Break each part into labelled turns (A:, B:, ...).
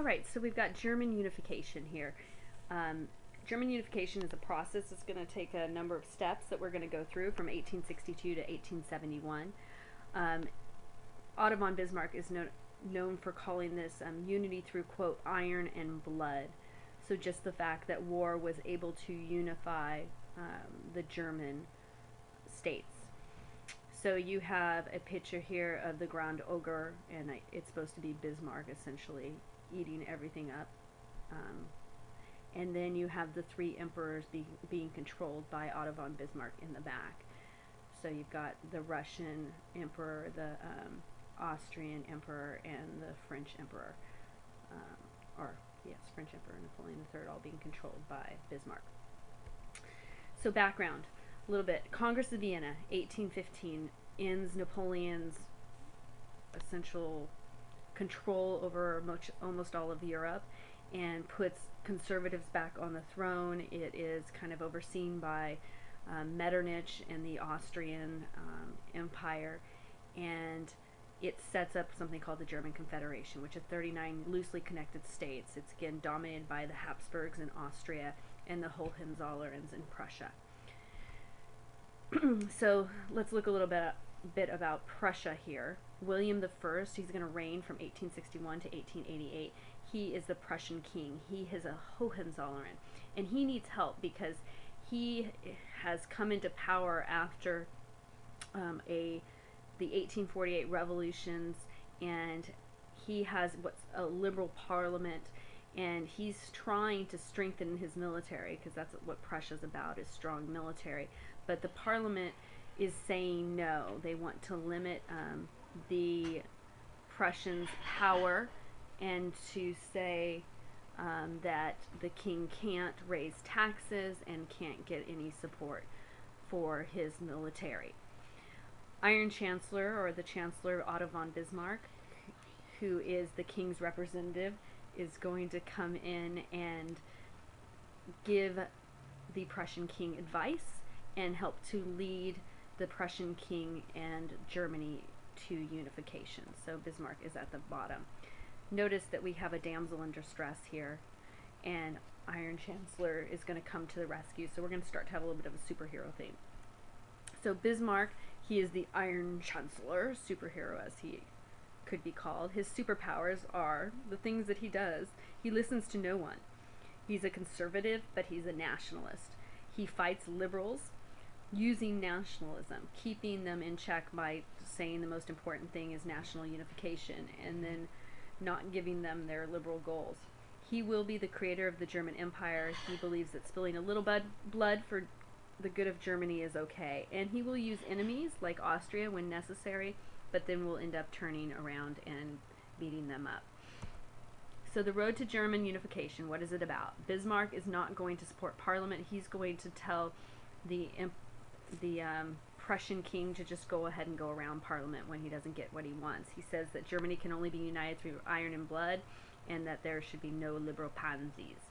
A: All right, so we've got German unification here. German unification is a process that's going to take a number of steps that we're going to go through from 1862 to 1871. Otto von Bismarck is known for calling this unity through, quote, iron and blood. So just the fact that war was able to unify the German states. So you have a picture here of the Grand Ogre, and it's supposed to be Bismarck essentially eating everything up. And then you have the three emperors being controlled by Otto von Bismarck in the back. So you've got the Russian emperor, the Austrian emperor, and the French emperor. French Emperor Napoleon III, all being controlled by Bismarck. So background, a little bit. Congress of Vienna, 1815, ends Napoleon's essential control over almost all of Europe and puts conservatives back on the throne. It is kind of overseen by Metternich and the Austrian Empire, and it sets up something called the German Confederation, which is 39 loosely connected states. It's again dominated by the Habsburgs in Austria and the Hohenzollerns in Prussia. So let's look a little bit about Prussia here. William I, he's going to reign from 1861 to 1888. He is the Prussian king. He is a Hohenzollern, and he needs help because he has come into power after the 1848 revolutions, and he has what's a liberal parliament, and he's trying to strengthen his military, because that's what Prussia's about, is strong military. But the parliament is saying no. They want to limit the Prussians' power, and to say that the king can't raise taxes and can't get any support for his military. Iron Chancellor, or the Chancellor Otto von Bismarck, who is the king's representative, is going to come in and give the Prussian king advice and help to lead the Prussian king and Germany to unification. So Bismarck is at the bottom. Notice that we have a damsel in distress here, and Iron Chancellor is going to come to the rescue. So we're going to start to have a little bit of a superhero theme. So Bismarck, he is the Iron Chancellor, superhero as he could be called. His superpowers are the things that he does. He listens to no one. He's a conservative, but he's a nationalist. He fights liberals using nationalism, keeping them in check by saying the most important thing is national unification, and then not giving them their liberal goals. He will be the creator of the German Empire. He believes that spilling a little blood for the good of Germany is okay, and he will use enemies like Austria when necessary, but then will end up turning around and beating them up. So the road to German unification, what is it about? Bismarck is not going to support Parliament. He's going to tell the Prussian king to just go ahead and go around Parliament when he doesn't get what he wants. He says that Germany can only be united through iron and blood, and that there should be no liberal pansies.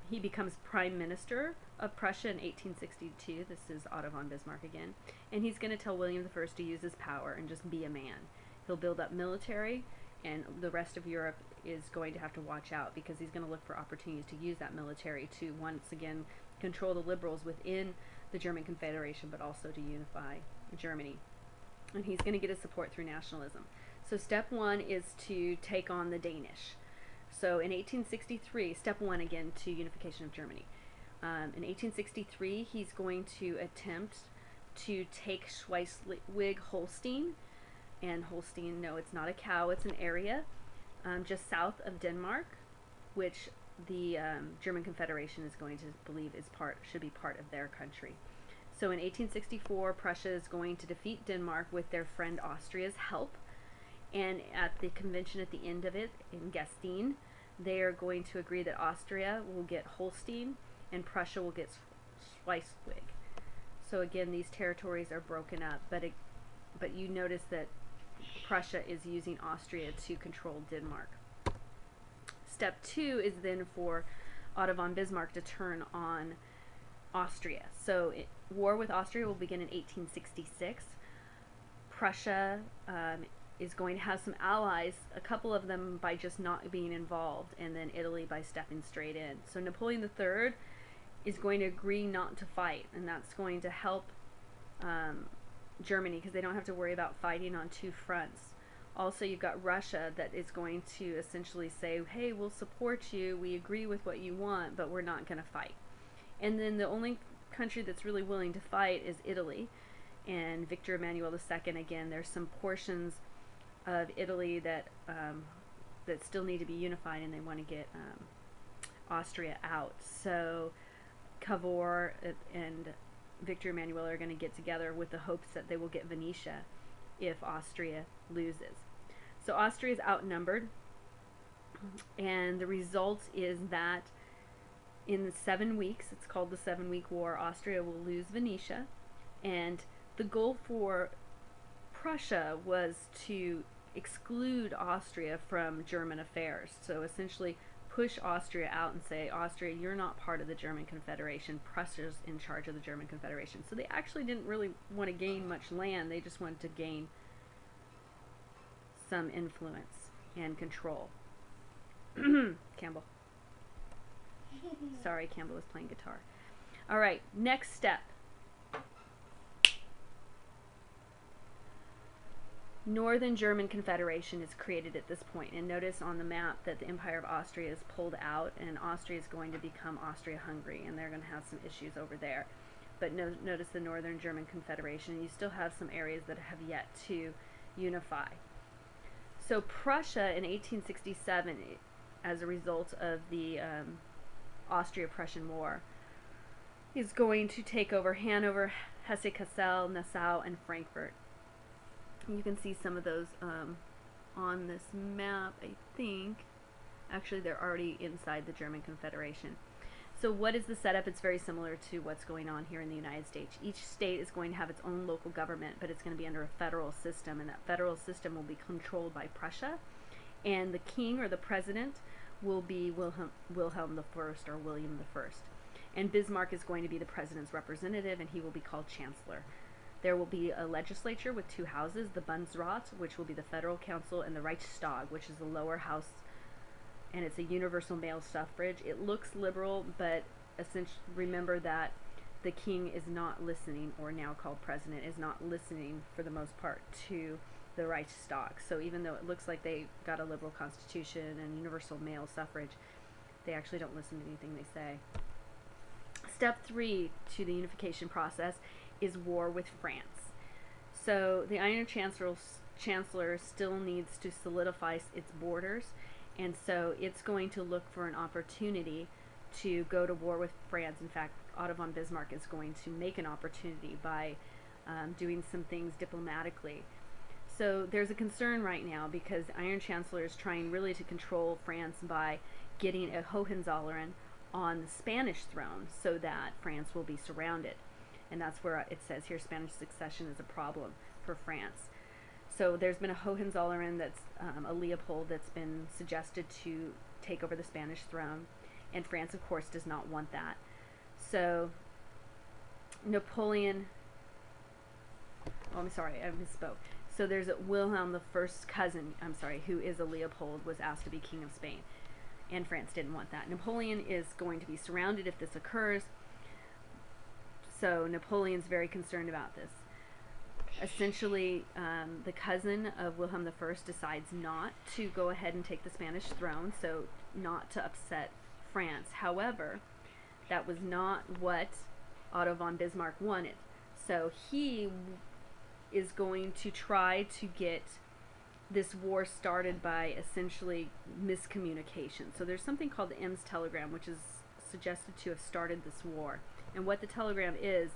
A: He becomes Prime Minister of Prussia in 1862. This is Otto von Bismarck again. And he's going to tell William I to use his power and just be a man. He'll build up military, and the rest of Europe is going to have to watch out, because he's going to look for opportunities to use that military to once again control the liberals within the German Confederation, but also to unify Germany. And he's going to get his support through nationalism. So step one is to take on the Danish. So in 1863, step one again to unification of Germany. In 1863, he's going to attempt to take Schleswig-Holstein. And Holstein, no, it's not a cow, it's an area just south of Denmark, which the German Confederation is going to believe should be part of their country. So in 1864, Prussia is going to defeat Denmark with their friend Austria's help. And at the convention at the end of it, in Gestine, they are going to agree that Austria will get Holstein and Prussia will get Schleswig. So again, these territories are broken up, but you notice that Prussia is using Austria to control Denmark. Step two is then for Otto von Bismarck to turn on Austria. So war with Austria will begin in 1866. Prussia is going to have some allies, a couple of them by just not being involved, and then Italy by stepping straight in. So Napoleon III is going to agree not to fight, and that's going to help Germany, because they don't have to worry about fighting on two fronts. Also, you've got Russia that is going to essentially say, hey, we'll support you, we agree with what you want, but we're not going to fight. And then the only country that's really willing to fight is Italy. And Victor Emmanuel II, again, there's some portions of Italy that that still need to be unified, and they want to get Austria out. So Cavour and Victor Emmanuel are going to get together with the hopes that they will get Venetia if Austria loses. So Austria is outnumbered, and the result is that in 7 weeks, it's called the 7-week war, Austria will lose Venetia, and the goal for Prussia was to exclude Austria from German affairs. So essentially push Austria out and say, Austria, you're not part of the German Confederation. Prussia's in charge of the German Confederation. So they actually didn't really want to gain much land. They just wanted to gain some influence and control. Campbell. Sorry, Campbell was playing guitar. All right, next step. Northern German Confederation is created at this point, and notice on the map that the Empire of Austria is pulled out, and Austria is going to become Austria-Hungary, and they're going to have some issues over there. But notice the Northern German Confederation. You still have some areas that have yet to unify. So Prussia in 1867, as a result of the Austria-Prussian War, is going to take over Hanover, Hesse-Kassel, Nassau, and Frankfurt. You can see some of those on this map, I think. Actually, they're already inside the German Confederation. So what is the setup? It's very similar to what's going on here in the United States. Each state is going to have its own local government, but it's going to be under a federal system, and that federal system will be controlled by Prussia, and the king or the president will be Wilhelm I or William I. And Bismarck is going to be the president's representative, and he will be called Chancellor. There will be a legislature with two houses, the Bundesrat, which will be the federal council, and the Reichstag, which is the lower house, and it's a universal male suffrage. It looks liberal, but essentially remember that the king is not listening, or now called president, is not listening for the most part to the Reichstag. So even though it looks like they got a liberal constitution and universal male suffrage, they actually don't listen to anything they say. Step 3 to the unification process is war with France. So the Iron Chancellor still needs to solidify its borders, and so it's going to look for an opportunity to go to war with France. In fact, Otto von Bismarck is going to make an opportunity by doing some things diplomatically. So there's a concern right now because the Iron Chancellor is trying really to control France by getting a Hohenzollern on the Spanish throne so that France will be surrounded. And that's where it says here Spanish succession is a problem for France. So there's been a Hohenzollern, that's a Leopold, that's been suggested to take over the Spanish throne, and France of course does not want that. So Napoleon, oh I'm sorry, I misspoke. So there's a Wilhelm I's cousin, who is a Leopold, was asked to be king of Spain, and France didn't want that. Napoleon is going to be surrounded if this occurs. So Napoleon's very concerned about this. Essentially, the cousin of Wilhelm I decides not to go ahead and take the Spanish throne, so not to upset France. However, that was not what Otto von Bismarck wanted. So he is going to try to get this war started by essentially miscommunication. So there's something called the Ems telegram, which is suggested to have started this war. And what the telegram is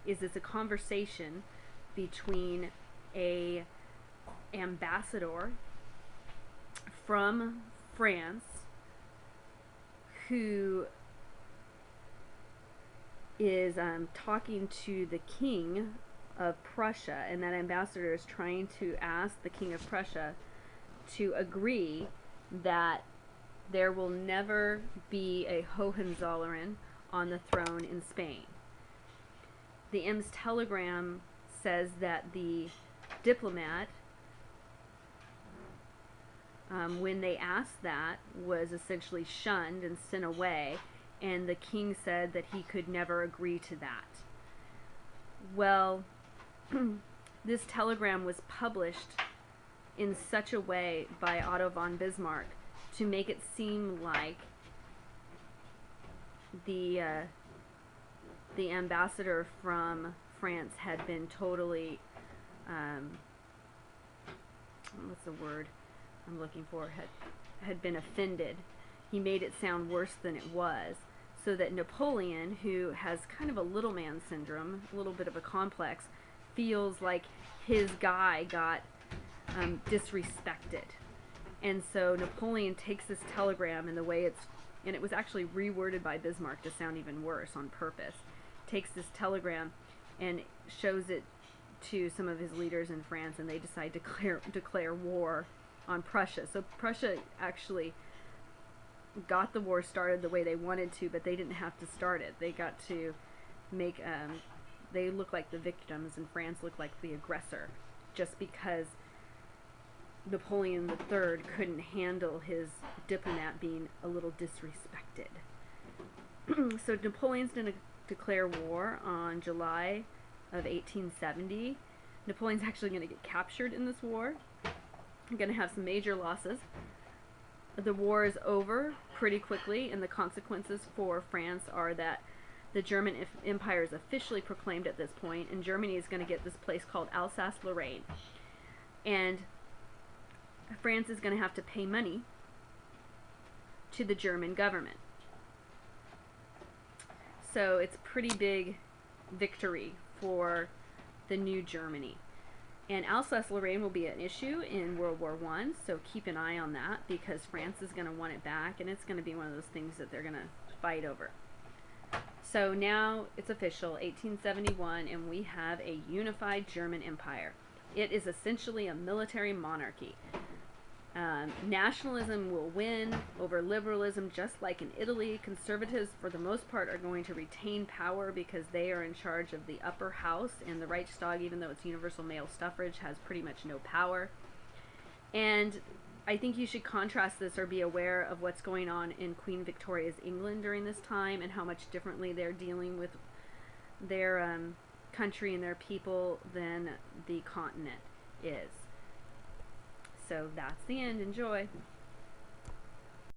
A: it's a conversation between a ambassador from France who is talking to the king of Prussia, and that ambassador is trying to ask the king of Prussia to agree that there will never be a Hohenzollern on the throne in Spain. The Ems telegram says that the diplomat when they asked that, was essentially shunned and sent away, and the king said that he could never agree to that. Well, this telegram was published in such a way by Otto von Bismarck to make it seem like the ambassador from France had been totally, what's the word I'm looking for, had been offended. He made it sound worse than it was, so that Napoleon, who has kind of a little man syndrome, a little bit of a complex, feels like his guy got disrespected. And so Napoleon takes this telegram, and the way and it was actually reworded by Bismarck to sound even worse on purpose, takes this telegram and shows it to some of his leaders in France, and they decide to declare war on Prussia. So Prussia actually got the war started the way they wanted to, but they didn't have to start it. They got to make, they look like the victims and France looked like the aggressor, just because Napoleon III couldn't handle his diplomat being a little disrespected. So Napoleon's going to declare war on July of 1870. Napoleon's actually going to get captured in this war. Going to have some major losses. The war is over pretty quickly, and the consequences for France are that the German Empire is officially proclaimed at this point, and Germany is going to get this place called Alsace-Lorraine. And France is going to have to pay money to the German government. So it's a pretty big victory for the new Germany. And Alsace-Lorraine will be an issue in World War I, so keep an eye on that, because France is going to want it back, and it's going to be one of those things that they're going to fight over. So now it's official, 1871, and we have a unified German Empire. It is essentially a military monarchy. Nationalism will win over liberalism, just like in Italy. Conservatives, for the most part, are going to retain power because they are in charge of the upper house, and the Reichstag, even though it's universal male suffrage, has pretty much no power. And I think you should contrast this or be aware of what's going on in Queen Victoria's England during this time, and how much differently they're dealing with their country and their people than the continent is. So that's the end. Enjoy.